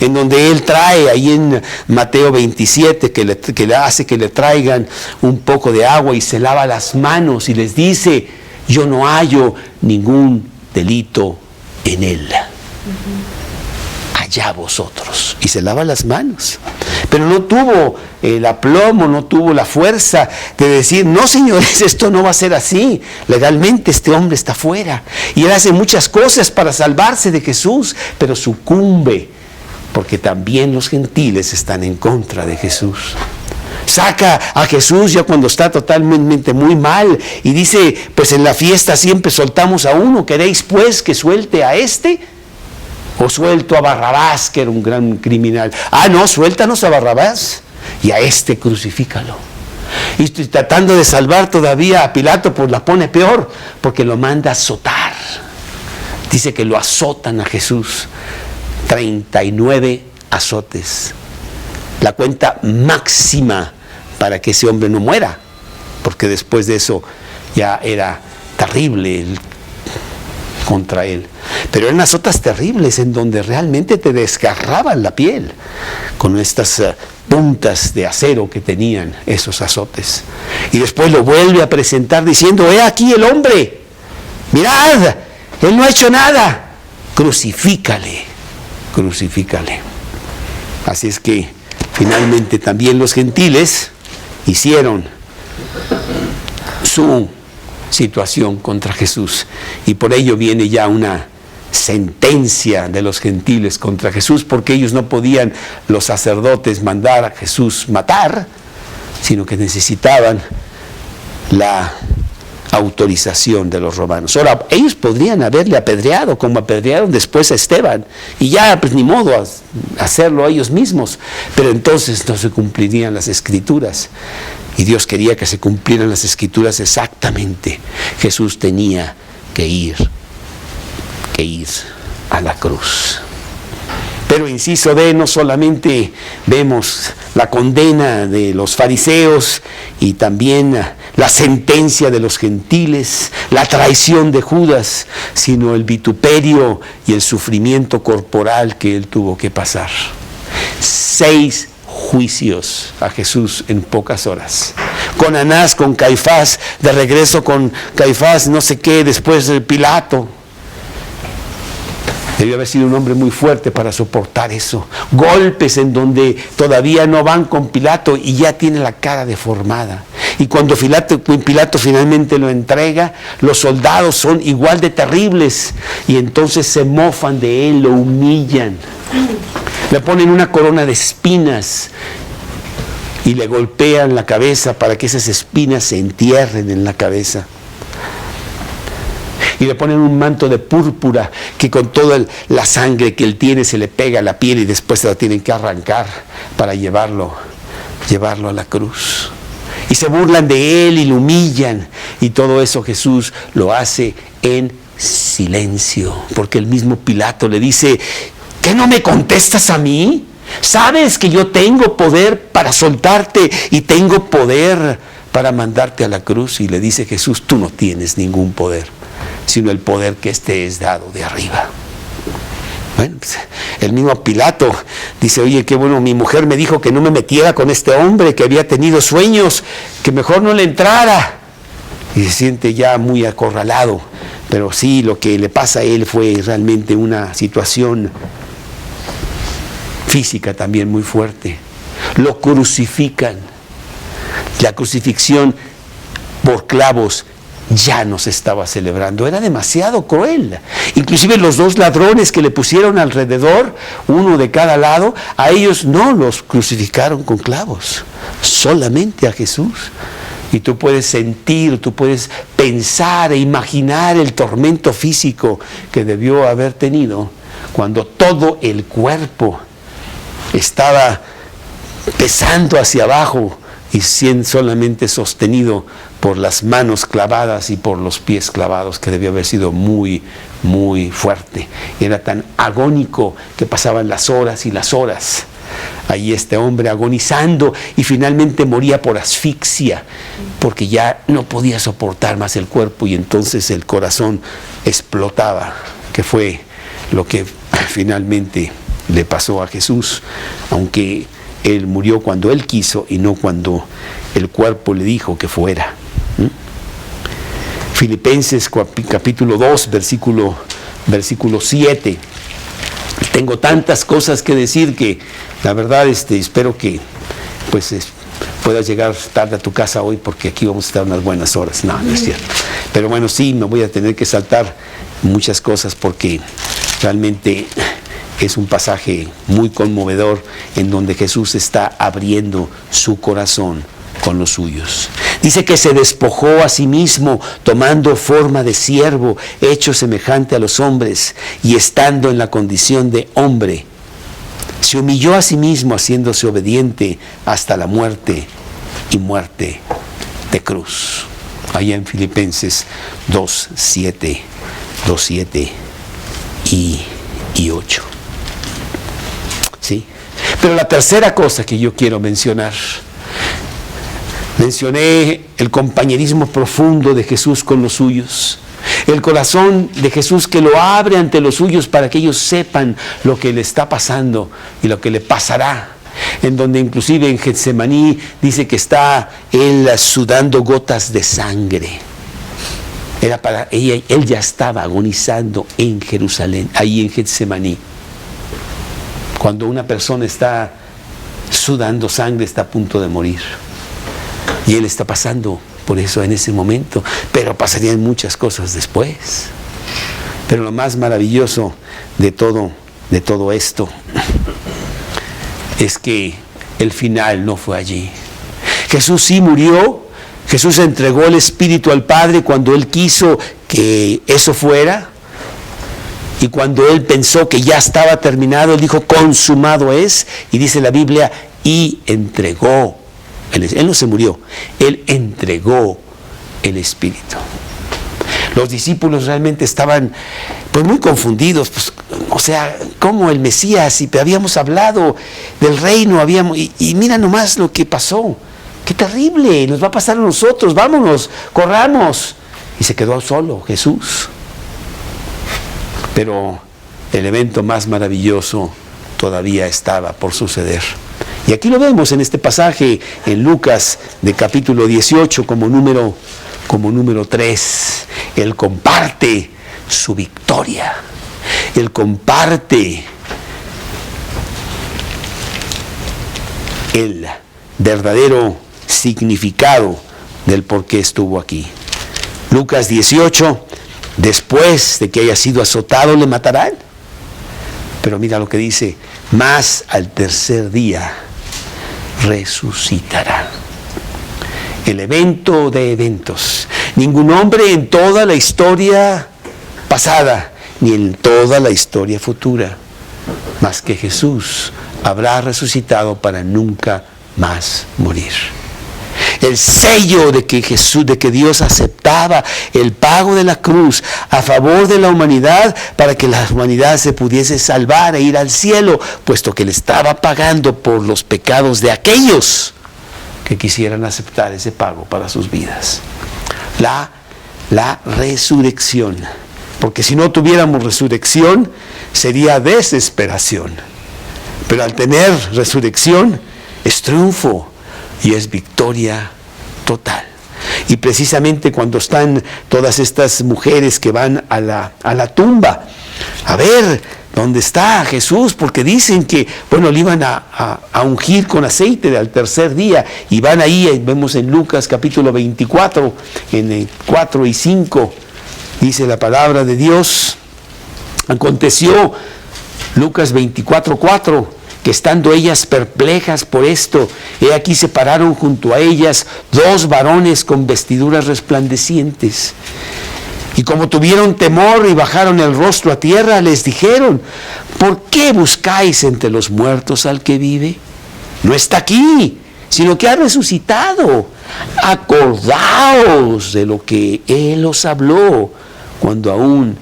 En donde él trae, ahí en Mateo 27, que le hace que le traigan un poco de agua y se lava las manos y les dice: yo no hallo ningún delito en él. Allá vosotros. Y se lava las manos. Pero no tuvo el aplomo, no tuvo la fuerza de decir: no, señores, esto no va a ser así. Legalmente este hombre está fuera. Y él hace muchas cosas para salvarse de Jesús, pero sucumbe, porque también los gentiles están en contra de Jesús. Saca a Jesús ya cuando está totalmente muy mal y dice: pues en la fiesta siempre soltamos a uno, ¿queréis pues que suelte a este? ¿O suelto a Barrabás, que era un gran criminal? Ah, no, suéltanos a Barrabás y a este crucifícalo. Y tratando de salvar todavía a Pilato, pues la pone peor, porque lo manda a azotar. Dice que lo azotan a Jesús, 39 azotes. La cuenta máxima para que ese hombre no muera, porque después de eso ya era terrible contra él. pero eran azotes terribles en donde realmente te desgarraban la piel con estas puntas de acero que tenían esos azotes. Y después lo vuelve a presentar diciendo: he aquí el hombre, mirad, él no ha hecho nada, crucifícale, crucifícale. Así es que finalmente también los gentiles hicieron su situación contra Jesús, y por ello viene ya una sentencia de los gentiles contra Jesús, porque ellos no podían, los sacerdotes, mandar a Jesús matar, sino que necesitaban la autorización de los romanos. Ahora, ellos podrían haberle apedreado como apedrearon después a Esteban, y ya pues ni modo hacerlo ellos mismos, pero entonces no se cumplirían las escrituras, y Dios quería que se cumplieran las escrituras exactamente. Jesús tenía que ir a la cruz. Pero inciso D, no solamente vemos la condena de los fariseos y también la sentencia de los gentiles, la traición de Judas, sino el vituperio y el sufrimiento corporal que él tuvo que pasar. 6 juicios a Jesús en pocas horas. Con Anás, con Caifás, de regreso con Caifás, no sé qué, después de Pilato. Debió haber sido un hombre muy fuerte para soportar eso. Golpes en donde todavía no van con Pilato y ya tiene la cara deformada. Y cuando Pilato finalmente lo entrega, los soldados son igual de terribles. Y entonces se mofan de él, lo humillan. Le ponen una corona de espinas y le golpean la cabeza para que esas espinas se entierren en la cabeza. Y le ponen un manto de púrpura que con toda la sangre que él tiene se le pega a la piel, y después se la tienen que arrancar para llevarlo a la cruz. Y se burlan de él y lo humillan, y todo eso Jesús lo hace en silencio, porque el mismo Pilato le dice: ¿qué no me contestas a mí? ¿Sabes que yo tengo poder para soltarte y tengo poder para mandarte a la cruz? Y le dice Jesús: tú no tienes ningún poder, sino el poder que te es dado de arriba. Bueno, pues, el mismo Pilato dice: oye, qué bueno, mi mujer me dijo que no me metiera con este hombre, que había tenido sueños, que mejor no le entrara. Y se siente ya muy acorralado. Pero sí, lo que le pasa a él fue realmente una situación física también muy fuerte. Lo crucifican. La crucifixión por clavos ya no se estaba celebrando, era demasiado cruel. Inclusive los 2 ladrones que le pusieron alrededor, uno de cada lado, a ellos no los crucificaron con clavos, solamente a Jesús. Y tú puedes sentir, tú puedes pensar e imaginar el tormento físico que debió haber tenido cuando todo el cuerpo estaba pesando hacia abajo y siendo solamente sostenido por las manos clavadas y por los pies clavados, que debió haber sido muy, muy fuerte. Era tan agónico que pasaban las horas y las horas. Ahí este hombre agonizando, y finalmente moría por asfixia, porque ya no podía soportar más el cuerpo, y entonces el corazón explotaba, que fue lo que finalmente le pasó a Jesús, aunque él murió cuando él quiso y no cuando el cuerpo le dijo que fuera. Filipenses capítulo 2, versículo 7. Tengo tantas cosas que decir que la verdad espero que puedas llegar tarde a tu casa hoy, porque aquí vamos a estar unas buenas horas. No, no es cierto. Pero bueno, sí, me voy a tener que saltar muchas cosas porque realmente es un pasaje muy conmovedor en donde Jesús está abriendo su corazón con los suyos. Dice que se despojó a sí mismo, tomando forma de siervo, hecho semejante a los hombres, y estando en la condición de hombre, se humilló a sí mismo, haciéndose obediente hasta la muerte, y muerte de cruz. Allá en Filipenses 2:7 y 8. ¿Sí? Pero la tercera cosa que yo quiero mencionar, mencioné el compañerismo profundo de Jesús con los suyos. El corazón de Jesús que lo abre ante los suyos para que ellos sepan lo que le está pasando y lo que le pasará. En donde inclusive en Getsemaní dice que está él sudando gotas de sangre. Él ya estaba agonizando en Jerusalén, ahí en Getsemaní. Cuando una persona está sudando sangre, está a punto de morir. Y él está pasando por eso en ese momento, pero pasarían muchas cosas después. Pero lo más maravilloso de todo esto es que el final no fue allí. Jesús sí murió, Jesús entregó el Espíritu al Padre cuando Él quiso que eso fuera, y cuando Él pensó que ya estaba terminado, Él dijo, consumado es, y dice la Biblia, y entregó. Él no se murió, Él entregó el Espíritu. Los discípulos realmente estaban pues muy confundidos, pues, o sea, como el Mesías, y habíamos hablado del reino, y mira nomás lo que pasó, qué terrible, nos va a pasar a nosotros, vámonos, corramos. Y se quedó solo Jesús. Pero el evento más maravilloso todavía estaba por suceder. Y aquí lo vemos en este pasaje en Lucas de capítulo 18 como número 3. Él comparte su victoria. Él comparte el verdadero significado del por qué estuvo aquí. Lucas 18, después de que haya sido azotado, le matarán. Pero mira lo que dice, mas al tercer día resucitará. El evento de eventos. Ningún hombre en toda la historia pasada, ni en toda la historia futura, más que Jesús habrá resucitado para nunca más morir. El sello de que Dios aceptaba el pago de la cruz a favor de la humanidad para que la humanidad se pudiese salvar e ir al cielo, puesto que le estaba pagando por los pecados de aquellos que quisieran aceptar ese pago para sus vidas. La resurrección, porque si no tuviéramos resurrección sería desesperación, pero al tener resurrección es triunfo y es victoria total. Y precisamente cuando están todas estas mujeres que van a la tumba a ver dónde está Jesús, porque dicen que, bueno, le iban a ungir con aceite al tercer día, y van ahí, vemos en Lucas capítulo 24, en 4 y 5, dice la palabra de Dios, aconteció, Lucas 24:4, que estando ellas perplejas por esto, he aquí se pararon junto a ellas 2 varones con vestiduras resplandecientes. Y como tuvieron temor y bajaron el rostro a tierra, les dijeron, ¿por qué buscáis entre los muertos al que vive? No está aquí, sino que ha resucitado. Acordaos de lo que Él os habló cuando aún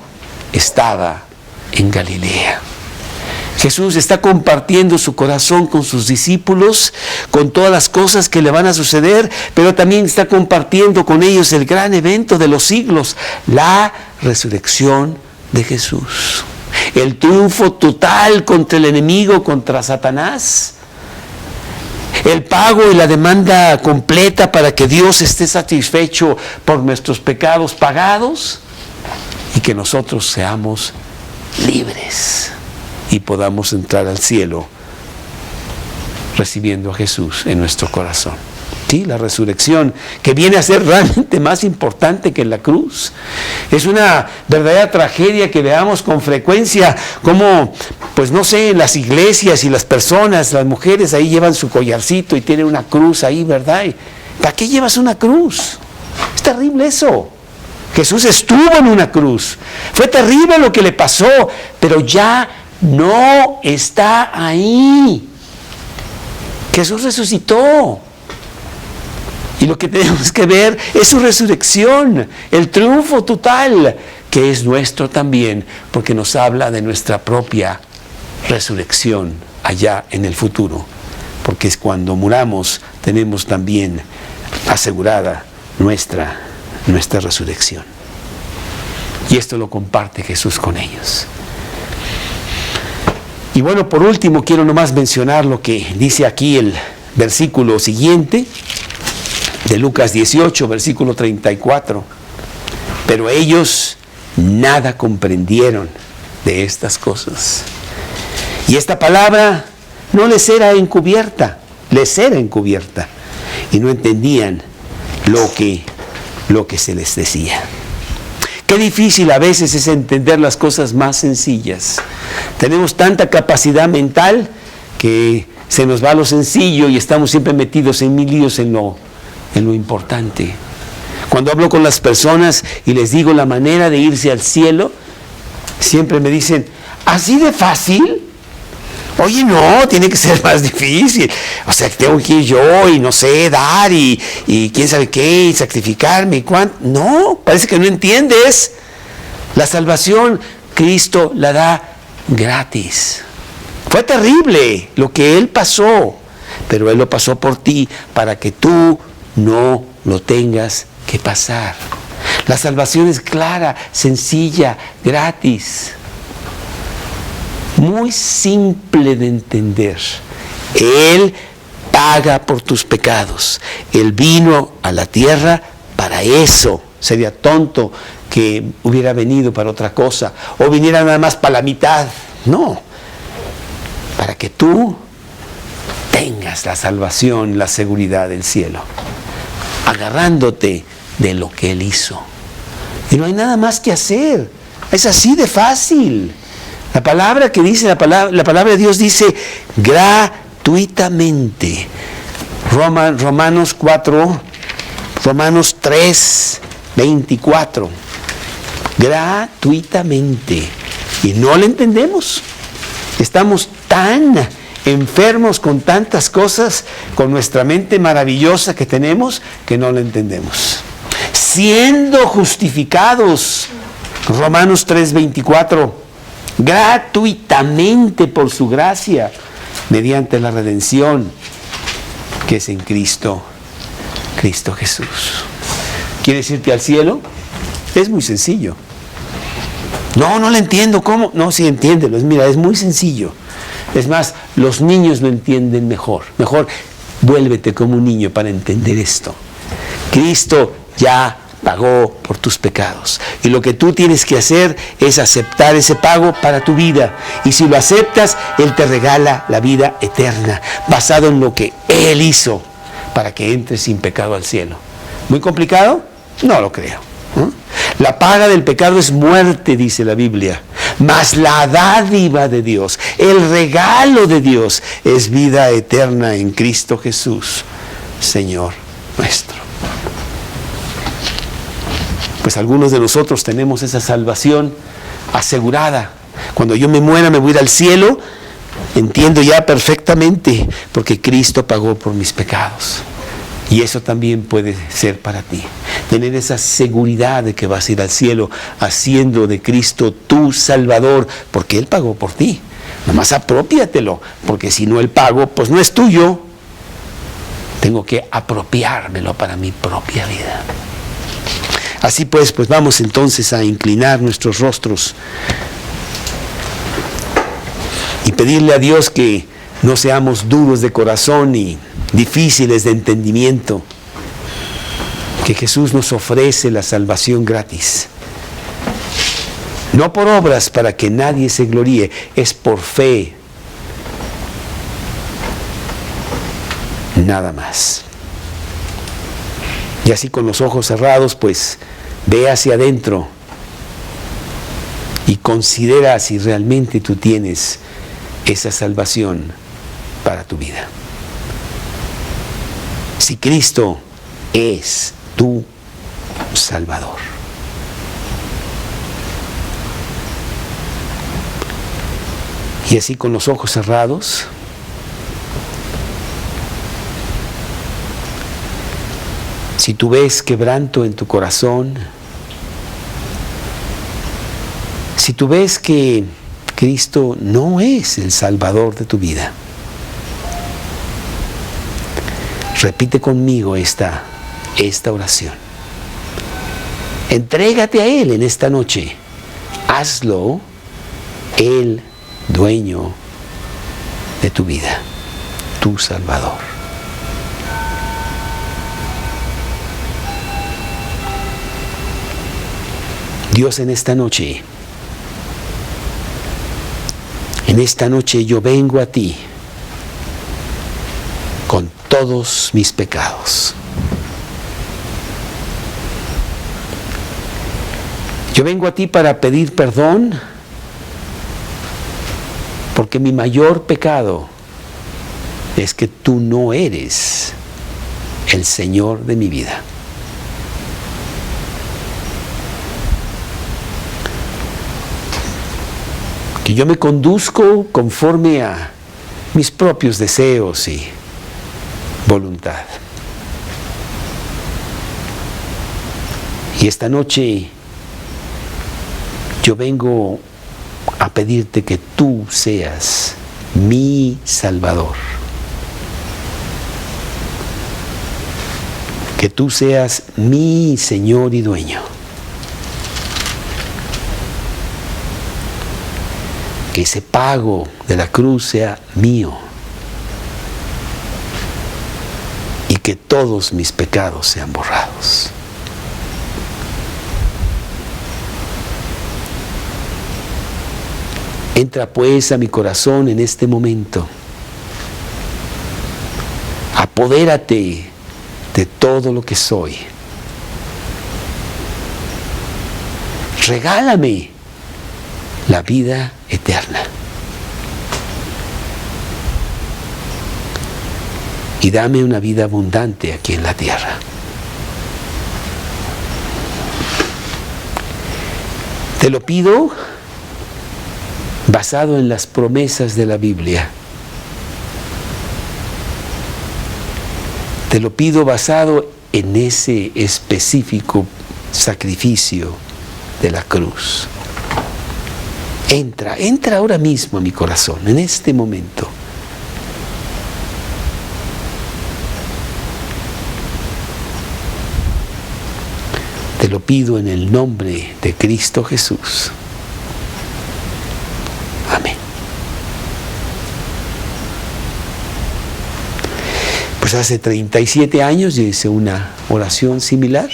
estaba en Galilea. Jesús está compartiendo su corazón con sus discípulos, con todas las cosas que le van a suceder, pero también está compartiendo con ellos el gran evento de los siglos, la resurrección de Jesús. El triunfo total contra el enemigo, contra Satanás. El pago y la demanda completa para que Dios esté satisfecho por nuestros pecados pagados y que nosotros seamos libres y podamos entrar al cielo recibiendo a Jesús en nuestro corazón. Sí, la resurrección, que viene a ser realmente más importante que la cruz. Es una verdadera tragedia que veamos con frecuencia como, pues no sé, en las iglesias y las personas, las mujeres ahí llevan su collarcito y tienen una cruz ahí, ¿verdad? ¿Para qué llevas una cruz? Es terrible eso. Jesús estuvo en una cruz. Fue terrible lo que le pasó, pero ya no está ahí. Jesús resucitó. Y lo que tenemos que ver es su resurrección, el triunfo total, que es nuestro también, porque nos habla de nuestra propia resurrección allá en el futuro. Porque es cuando muramos, tenemos también asegurada nuestra resurrección. Y esto lo comparte Jesús con ellos. Y bueno, por último, quiero nomás mencionar lo que dice aquí el versículo siguiente, de Lucas 18, versículo 34. Pero ellos nada comprendieron de estas cosas. Y esta palabra no les era encubierta, y no entendían lo que se les decía. Qué difícil a veces es entender las cosas más sencillas. Tenemos tanta capacidad mental que se nos va lo sencillo y estamos siempre metidos en mil líos en lo importante. Cuando hablo con las personas y les digo la manera de irse al cielo, siempre me dicen, ¿así de fácil? Oye, no, tiene que ser más difícil. O sea, tengo que ir yo y no sé, dar y quién sabe qué, y sacrificarme y cuánto. No, parece que no entiendes. La salvación, Cristo la da gratis. Fue terrible lo que Él pasó, pero Él lo pasó por ti para que tú no lo tengas que pasar. La salvación es clara, sencilla, gratis. Muy simple de entender. Él paga por tus pecados. Él vino a la tierra para eso. Sería tonto que hubiera venido para otra cosa o viniera nada más para la mitad. No, para que tú tengas la salvación, la seguridad del cielo, agarrándote de lo que Él hizo. Y no hay nada más que hacer. Es así de fácil. La palabra que dice, la palabra de Dios dice gratuitamente. Romanos 3, 24. Gratuitamente. Y no lo entendemos. Estamos tan enfermos con tantas cosas, con nuestra mente maravillosa que tenemos, que no lo entendemos. Siendo justificados, Romanos 3, 24. Gratuitamente por su gracia, mediante la redención que es en Cristo Jesús. ¿Quieres irte al cielo? Es muy sencillo. No lo entiendo, ¿cómo? No, sí, entiéndelo, mira, es muy sencillo. Es más, los niños lo entienden mejor. Mejor, vuélvete como un niño para entender esto. Cristo ya pagó por tus pecados. Y lo que tú tienes que hacer es aceptar ese pago para tu vida. Y si lo aceptas, Él te regala la vida eterna, basado en lo que Él hizo, para que entres sin pecado al cielo. ¿Muy complicado? No lo creo. La paga del pecado es muerte, dice la Biblia. Mas la dádiva de Dios, el regalo de Dios, es vida eterna en Cristo Jesús, Señor nuestro. Pues algunos de nosotros tenemos esa salvación asegurada. Cuando yo me muera, me voy a ir al cielo. Entiendo ya perfectamente, porque Cristo pagó por mis pecados. Y eso también puede ser para ti. Tener esa seguridad de que vas a ir al cielo, haciendo de Cristo tu Salvador, porque Él pagó por ti. Nomás apropiátelo, porque si no el pago, pues no es tuyo. Tengo que apropiármelo para mi propia vida. Así pues vamos entonces a inclinar nuestros rostros y pedirle a Dios que no seamos duros de corazón y difíciles de entendimiento, que Jesús nos ofrece la salvación gratis. No por obras para que nadie se gloríe, es por fe. Nada más. Y así con los ojos cerrados, pues ve hacia adentro y considera si realmente tú tienes esa salvación para tu vida. Si Cristo es tu Salvador. Y así con los ojos cerrados, si tú ves quebranto en tu corazón, si tú ves que Cristo no es el Salvador de tu vida, repite conmigo esta oración. Entrégate a Él en esta noche. Hazlo el dueño de tu vida, tu Salvador. Dios, en esta noche yo vengo a ti con todos mis pecados. Yo vengo a ti para pedir perdón, porque mi mayor pecado es que tú no eres el Señor de mi vida. Que yo me conduzco conforme a mis propios deseos y voluntad. Y esta noche yo vengo a pedirte que tú seas mi Salvador. Que tú seas mi Señor y dueño. Que ese pago de la cruz sea mío. Y que todos mis pecados sean borrados. Entra pues a mi corazón en este momento. Apodérate de todo lo que soy. Regálame la vida eterna. Y dame una vida abundante aquí en la tierra. Te lo pido basado en las promesas de la Biblia. Te lo pido basado en ese específico sacrificio de la cruz. Entra ahora mismo a mi corazón, en este momento. Te lo pido en el nombre de Cristo Jesús. Amén. Pues hace 37 años yo hice una oración similar.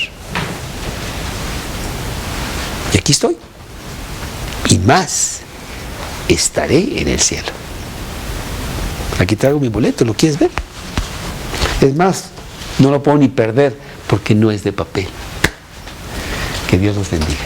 Y aquí estoy. Y más, estaré en el cielo. Aquí traigo mi boleto, ¿lo quieres ver? Es más, no lo puedo ni perder porque no es de papel. Que Dios los bendiga.